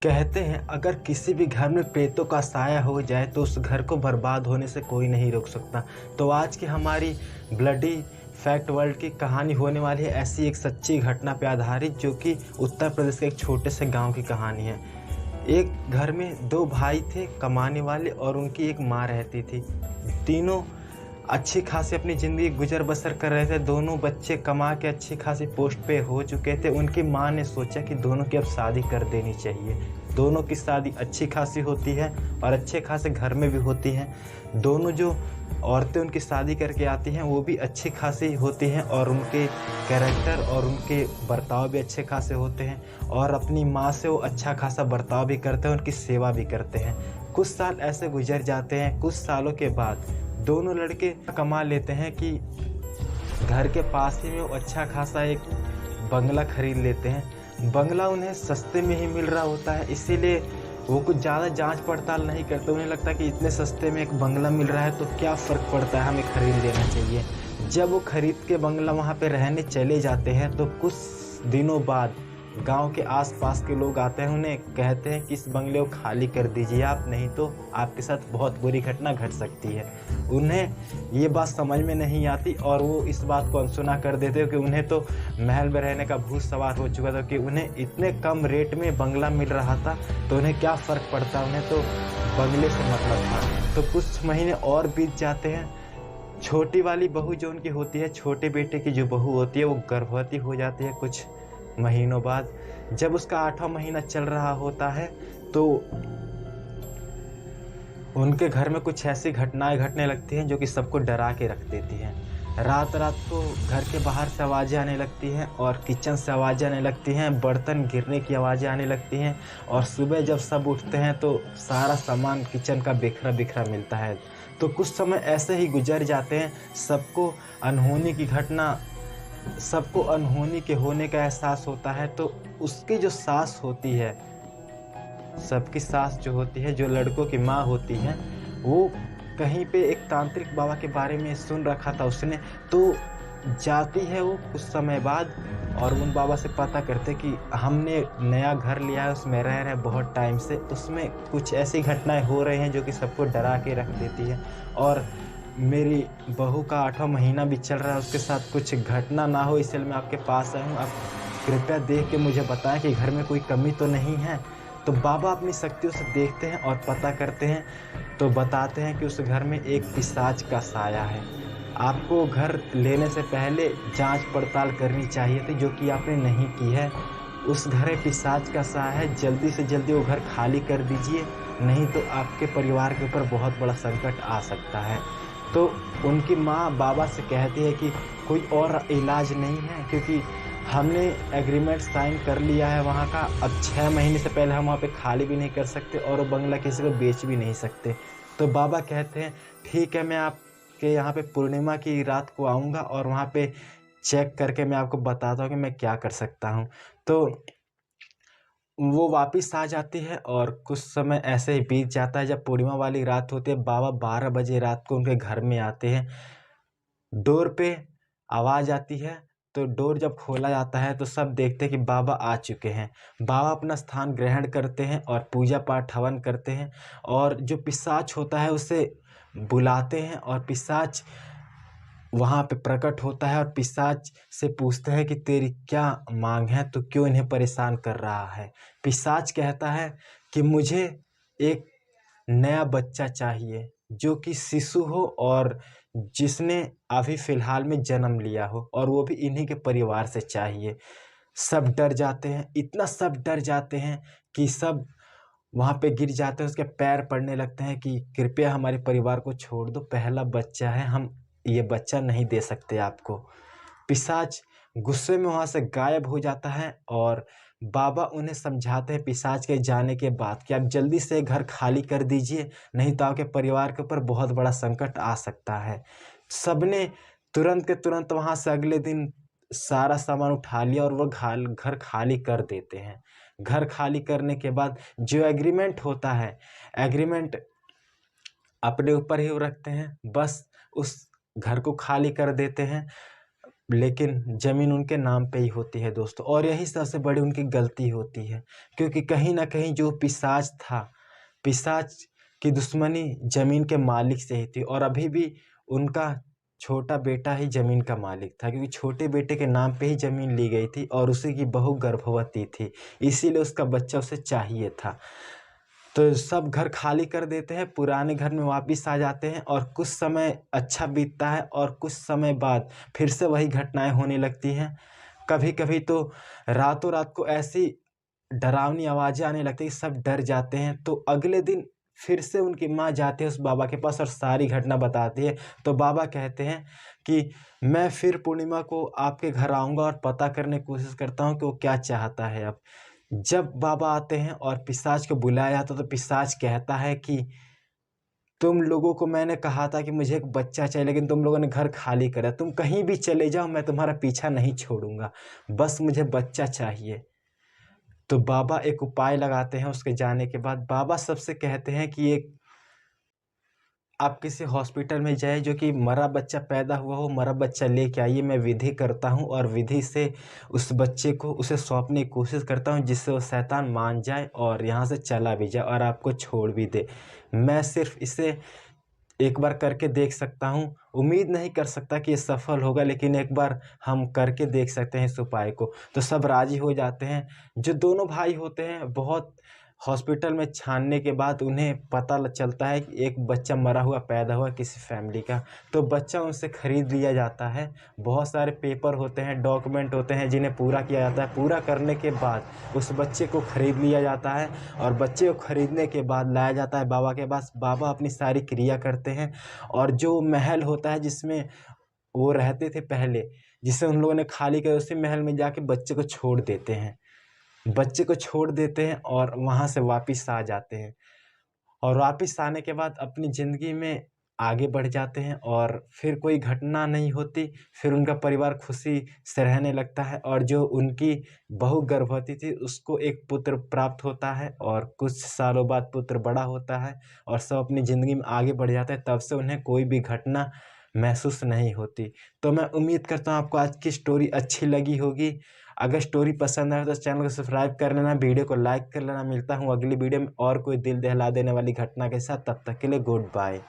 कहते हैं अगर किसी भी घर में प्रेतों का साया हो जाए तो उस घर को बर्बाद होने से कोई नहीं रोक सकता। तो आज की हमारी ब्लडी फैक्ट वर्ल्ड की कहानी होने वाली है ऐसी एक सच्ची घटना पे आधारित, जो कि उत्तर प्रदेश के एक छोटे से गांव की कहानी है। एक घर में दो भाई थे कमाने वाले, और उनकी एक माँ रहती थी। तीनों अच्छी खासी अपनी ज़िंदगी गुजर बसर कर रहे थे। दोनों बच्चे कमा के अच्छी खासी पोस्ट पे हो चुके थे। उनकी माँ ने सोचा कि दोनों की अब शादी कर देनी चाहिए। दोनों की शादी अच्छी खासी होती है और अच्छे खासे घर में भी होती है। दोनों जो औरतें उनकी शादी करके आती हैं वो भी अच्छी खासी होती हैं, और उनके कैरेक्टर और उनके बर्ताव भी अच्छे खासे होते हैं, और अपनी माँ से वो अच्छा खासा बर्ताव भी करते हैं, उनकी सेवा भी करते हैं। कुछ साल ऐसे गुजर जाते हैं। कुछ सालों के बाद दोनों लड़के कमा लेते हैं कि घर के पास ही में वो अच्छा खासा एक बंगला खरीद लेते हैं। बंगला उन्हें सस्ते में ही मिल रहा होता है, इसीलिए वो कुछ ज़्यादा जांच पड़ताल नहीं करते। उन्हें लगता है कि इतने सस्ते में एक बंगला मिल रहा है तो क्या फ़र्क पड़ता है, हमें खरीद लेना चाहिए। जब वो खरीद के बंगला वहाँ पे रहने चले जाते हैं तो कुछ दिनों बाद गांव के आसपास के लोग आते हैं, उन्हें कहते हैं कि इस बंगले को खाली कर दीजिए आप, नहीं तो आपके साथ बहुत बुरी घटना घट सकती है। उन्हें ये बात समझ में नहीं आती और वो इस बात को अनसुना कर देते हो कि उन्हें तो महल में रहने का भूत सवार हो चुका था, कि उन्हें इतने कम रेट में बंगला मिल रहा था तो उन्हें क्या फ़र्क पड़ता, उन्हें तो बंगले से मतलब था। तो कुछ महीने और बीत जाते हैं। छोटी वाली बहू जो उनकी होती है, छोटे बेटे की जो बहू होती है, वो गर्भवती हो जाती है कुछ महीनों बाद। जब उसका 8वां महीना चल रहा होता है तो उनके घर में कुछ ऐसी घटनाएं घटने लगती हैं जो कि सबको डरा के रख देती हैं। रात रात को घर के बाहर से आवाज़ें आने लगती हैं और किचन से आवाज़ें आने लगती हैं, बर्तन गिरने की आवाज़ें आने लगती हैं, और सुबह जब सब उठते हैं तो सारा सामान किचन का बिखरा बिखरा मिलता है। तो कुछ समय ऐसे ही गुजर जाते हैं। सबको अनहोनी के होने का एहसास होता है। तो उसकी जो सास होती है, सबकी सास जो होती है, जो लड़कों की माँ होती है, वो कहीं पे एक तांत्रिक बाबा के बारे में सुन रखा था उसने। तो जाती है वो कुछ समय बाद और उन बाबा से पता करते कि हमने नया घर लिया है, उसमें रह रहे हैं बहुत टाइम से, उसमें कुछ ऐसी घटनाएं हो रही हैं जो कि सबको डरा के रख देती है, और मेरी बहू का 8वां महीना भी चल रहा है, उसके साथ कुछ घटना ना हो इसलिए मैं आपके पास आया हूँ। आप कृपया देख के मुझे बताएं कि घर में कोई कमी तो नहीं है। तो बाबा अपनी शक्तियों से देखते हैं और पता करते हैं, तो बताते हैं कि उस घर में एक पिशाच का साया है। आपको घर लेने से पहले जांच पड़ताल करनी चाहिए थी, जो कि आपने नहीं की है। उस घर में पिशाच का साया है, जल्दी से जल्दी वो घर खाली कर दीजिए, नहीं तो आपके परिवार के ऊपर बहुत बड़ा संकट आ सकता है। तो उनकी माँ बाबा से कहती है कि कोई और इलाज नहीं है, क्योंकि हमने एग्रीमेंट साइन कर लिया है वहाँ का। अब 6 महीने से पहले हम वहाँ पे खाली भी नहीं कर सकते और वो बंगला किसी को बेच भी नहीं सकते। तो बाबा कहते हैं ठीक है, मैं आपके यहाँ पे पूर्णिमा की रात को आऊँगा और वहाँ पे चेक करके मैं आपको बताता हूँ कि मैं क्या कर सकता हूँ। तो वो वापिस आ जाती है और कुछ समय ऐसे ही बीत जाता है। जब पूर्णिमा वाली रात होती है, बाबा 12 बजे रात को उनके घर में आते हैं। डोर पे आवाज़ आती है, तो डोर जब खोला जाता है तो सब देखते हैं कि बाबा आ चुके हैं। बाबा अपना स्थान ग्रहण करते हैं और पूजा पाठ हवन करते हैं, और जो पिशाच होता है उसे बुलाते हैं, और पिशाच वहाँ पे प्रकट होता है और पिशाच से पूछते हैं कि तेरी क्या मांग है, तो क्यों इन्हें परेशान कर रहा है। पिशाच कहता है कि मुझे एक नया बच्चा चाहिए जो कि शिशु हो और जिसने अभी फ़िलहाल में जन्म लिया हो, और वो भी इन्हीं के परिवार से चाहिए। सब डर जाते हैं, इतना सब डर जाते हैं कि सब वहाँ पे गिर जाते हैं, उसके पैर पड़ने लगते हैं कि कृपया हमारे परिवार को छोड़ दो, पहला बच्चा है, हम ये बच्चा नहीं दे सकते आपको। पिशाच गुस्से में वहाँ से गायब हो जाता है, और बाबा उन्हें समझाते हैं पिशाच के जाने के बाद कि आप जल्दी से घर खाली कर दीजिए, नहीं तो आपके परिवार के ऊपर बहुत बड़ा संकट आ सकता है। सबने तुरंत के तुरंत वहाँ से अगले दिन सारा सामान उठा लिया और वो घर खाली कर देते हैं। घर खाली करने के बाद जो एग्रीमेंट होता है, एग्रीमेंट अपने ऊपर ही वो रखते हैं, बस उस घर को खाली कर देते हैं। लेकिन ज़मीन उनके नाम पे ही होती है दोस्तों, और यही सबसे बड़ी उनकी गलती होती है, क्योंकि कहीं न कहीं जो पिशाच था, पिशाच की दुश्मनी ज़मीन के मालिक से ही थी, और अभी भी उनका छोटा बेटा ही ज़मीन का मालिक था, क्योंकि छोटे बेटे के नाम पे ही ज़मीन ली गई थी और उसी की बहू गर्भवती थी, इसीलिए उसका बच्चा उसे चाहिए था। तो सब घर खाली कर देते हैं, पुराने घर में वापिस आ जाते हैं, और कुछ समय अच्छा बीतता है और कुछ समय बाद फिर से वही घटनाएँ होने लगती हैं। कभी-कभी तो रातों रात को ऐसी डरावनी आवाज़ें आने लगती हैं कि सब डर जाते हैं। तो अगले दिन फिर से उनकी माँ जाती है उस बाबा के पास और सारी घटना बताती है। तो बाबा कहते हैं कि मैं फिर पूर्णिमा को आपके घर आऊँगा और पता करने की कोशिश करता हूँ कि वो क्या चाहता है अब। जब बाबा आते हैं और पिशाच को बुलाया जाता है, तो पिशाच कहता है कि तुम लोगों को मैंने कहा था कि मुझे एक बच्चा चाहिए, लेकिन तुम लोगों ने घर खाली करा। तुम कहीं भी चले जाओ, मैं तुम्हारा पीछा नहीं छोड़ूँगा। बस मुझे बच्चा चाहिए। तो बाबा एक उपाय लगाते हैं उसके जाने के बाद। बाबा सबसे कहते हैं कि एक आप किसी हॉस्पिटल में जाइए, जो कि मरा बच्चा पैदा हुआ हो, मरा बच्चा लेके आइए, मैं विधि करता हूँ और विधि से उस बच्चे को उसे सौंपने की कोशिश करता हूँ, जिससे वो शैतान मान जाए और यहाँ से चला भी जाए और आपको छोड़ भी दे। मैं सिर्फ़ इसे एक बार करके देख सकता हूँ, उम्मीद नहीं कर सकता कि ये सफल होगा, लेकिन एक बार हम करके देख सकते हैं इस उपाय को। तो सब राज़ी हो जाते हैं। जो दोनों भाई होते हैं, बहुत हॉस्पिटल में छानने के बाद उन्हें पता ल चलता है कि एक बच्चा मरा हुआ पैदा हुआ किसी फ़ैमिली का। तो बच्चा उनसे खरीद लिया जाता है। बहुत सारे पेपर होते हैं, डॉक्यूमेंट होते हैं, जिन्हें पूरा किया जाता है। पूरा करने के बाद उस बच्चे को खरीद लिया जाता है, और बच्चे को खरीदने के बाद लाया जाता है बाबा के पास। बाबा अपनी सारी क्रिया करते हैं, और जो महल होता है जिसमें वो रहते थे पहले, जिसे उन लोगों ने खाली किया, उसी महल में जाके बच्चे को छोड़ देते हैं। बच्चे को छोड़ देते हैं और वहाँ से वापिस आ जाते हैं, और वापिस आने के बाद अपनी ज़िंदगी में आगे बढ़ जाते हैं, और फिर कोई घटना नहीं होती। फिर उनका परिवार खुशी से रहने लगता है, और जो उनकी बहू गर्भवती थी उसको एक पुत्र प्राप्त होता है, और कुछ सालों बाद पुत्र बड़ा होता है और सब अपनी ज़िंदगी में आगे बढ़ जाते हैं। तब से उन्हें कोई भी घटना महसूस नहीं होती। तो मैं उम्मीद करता हूँ आपको आज की स्टोरी अच्छी लगी होगी। अगर स्टोरी पसंद आए तो चैनल को सब्सक्राइब कर लेना, वीडियो को लाइक कर लेना। मिलता हूँ अगली वीडियो में और कोई दिल दहला देने वाली घटना के साथ। तब तक के लिए गुड बाय।